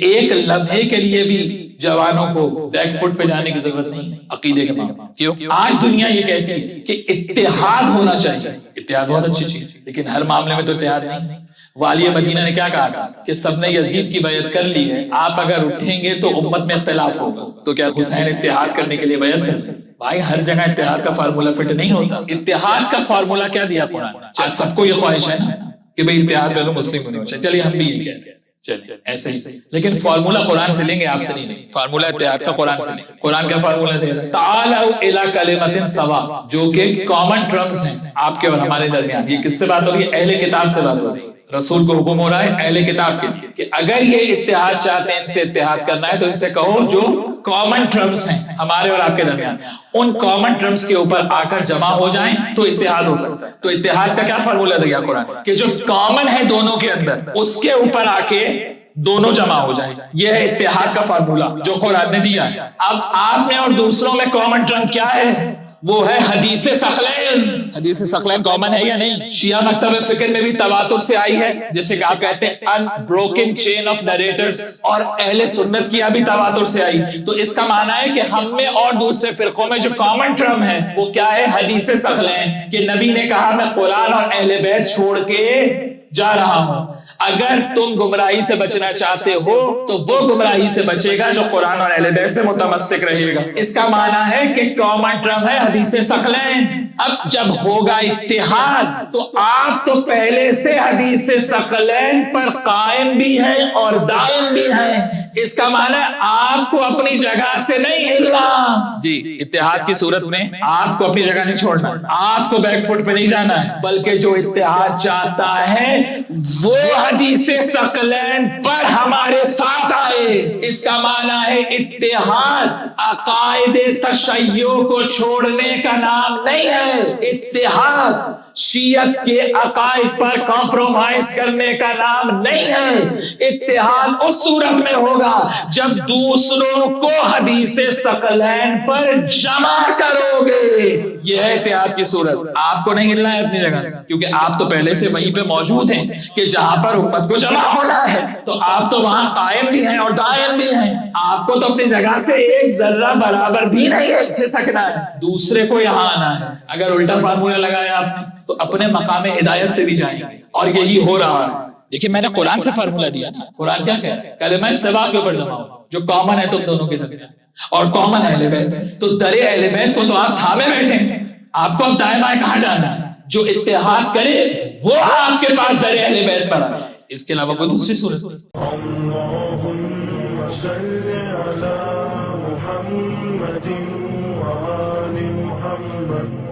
ایک لمحے کے لیے بھی جوانوں کو بیک فٹ پہ جانے کی ضرورت نہیں ہے عقیدے کے معاملے میں. کیوں؟ آج دنیا یہ کہتی ہے کہ اتحاد ہونا چاہیے. اتحاد بہت اچھی چیز ہے لیکن ہر معاملے میں تو اتحاد نہیں. والی مدینہ نے کیا کہا تھا کہ سب نے یزید کی بیعت کر لی ہے, آپ اگر اٹھیں گے تو امت میں اختلاف ہوگا. تو کیا حسین اتحاد کرنے کے لیے بیعت کر لی؟ بھائی ہر جگہ اتحاد کا فارمولا فٹ نہیں ہوتا. اتحاد کا فارمولا کیا دیا قرآن؟ آج سب کو یہ خواہش ہے نا کہ بھئی اتحاد پہلو مسلم ہونے چاہیے, چلیے ہم بھی یہ کہتے ہیں چلیے ایسے ہی, لیکن فارمولا قرآن سے لیں گے, آپ سے نہیں. فارمولا اتحاد کا قرآن سے لیں. قرآن کیا فارمولا دے رہا ہے؟ تعالوا الی کلمۃ سوا, جو کہ کامن ٹرمز ہیں آپ کے اور ہمارے درمیان. یہ کس سے بات ہو رہی ہے؟ اہل کتاب سے بات ہو رہی ہے. رسول کو حکم ہو رہا ہے اہل کتاب کے لیے کہ اگر یہ اتحاد چاہتے ہیں, ان سے اتحاد کرنا ہے تو ان سے کہو جو کامن ٹرمز ہیں ہمارے اور آپ کے درمیان, ان کامن ٹرمز کے اوپر آ کر جمع ہو جائیں تو اتحاد ہو سکتا ہے. تو اتحاد کا کیا فارمولا دیا قرآن کہ جو کامن ہے دونوں کے اندر اس کے اوپر آ کے دونوں جمع ہو جائیں. یہ ہے اتحاد کا فارمولا جو قرآن نے دیا ہے. اب آپ میں اور دوسروں میں کامن ٹرم کیا ہے؟ وہ ہے حدیث ثقلین. حدیث ثقلین کامن ہے یا نہیں؟ شیعہ مکتب فکر میں بھی تواتر سے آئی ہے, جیسے کہ آپ کہتے ہیں unbroken chain of narrators, اور اہل سنت کی بھی تواتر سے آئی. تو اس کا معنی ہے کہ ہم میں اور دوسرے فرقوں میں جو کامن ٹرم ہے وہ کیا ہے؟ حدیث ثقلین. کہ نبی نے کہا میں قرآن اور اہل بیت چھوڑ کے جا رہا ہوں. اگر تم گمراہی سے بچنا چاہتے ہو تو وہ گمراہی سے بچے گا جو قرآن اور اہل بیت سے متمسک رہے گا. اس کا معنی ہے کہ کامن ٹرم ہے حدیث ثقلین. اب جب ہوگا اتحاد تو آپ تو پہلے سے حدیث ثقلین پر قائم بھی ہیں اور دائم بھی ہیں. اس کا معنی ہے آپ کو اپنی جگہ سے نہیں ہلنا. جی, اتحاد کی صورت میں آپ کو اپنی جگہ نہیں چھوڑنا, آپ کو بیک فٹ پہ نہیں جانا ہے, بلکہ جو اتحاد چاہتا ہے وہ حدیث ثقلین پر ہمارے ساتھ آئے. اس کا معنی ہے اتحاد عقائد تشیع کو چھوڑنے کا نام نہیں ہے. اتحاد شیعت کے عقائد پر کمپرومائز کرنے کا نام نہیں ہے. اتحاد اس صورت میں ہوگا جب دوسروں کو حدیث ثقلین پر جمع کرو گے. یہ ہے اتحاد کی صورت. آپ کو نہیں ہلنا ہے اپنی جگہ سے, کیونکہ آپ تو پہلے سے وہیں پہ موجود ہیں کہ جہاں پر امت کو جمع ہونا ہے, تو آپ تو وہاں قائم بھی ہیں اور دائم بھی ہیں. آپ کو تو اپنی جگہ سے ایک ذرہ برابر بھی نہیں کھسکنا ہے, دوسرے کو یہاں آنا ہے. اگر الٹا فارمولا لگایا آپ نے تو اپنے مقام ہدایت سے بھی جائیں گے, اور یہی ہو رہا ہے. دیکھیں میں نے قرآن سے فارمولا دیا نا. قرآن کیا کہہ رہا ہے؟ کلمہ سوا کے اوپر جمع ہو, جو کامن ہے تم دونوں کے درمیان, اور کامن اہل بیت ہے. تو در اہل بیت کو تو آپ تھامے بیٹھے ہیں, آپ کو اب دائیں بائیں کہاں جانا ہے؟ جو اتحاد کرے وہ آپ کے پاس در اہل بیت پر آئے. اس کے علاوہ کوئی دوسری صورت اللہم صل علی محمد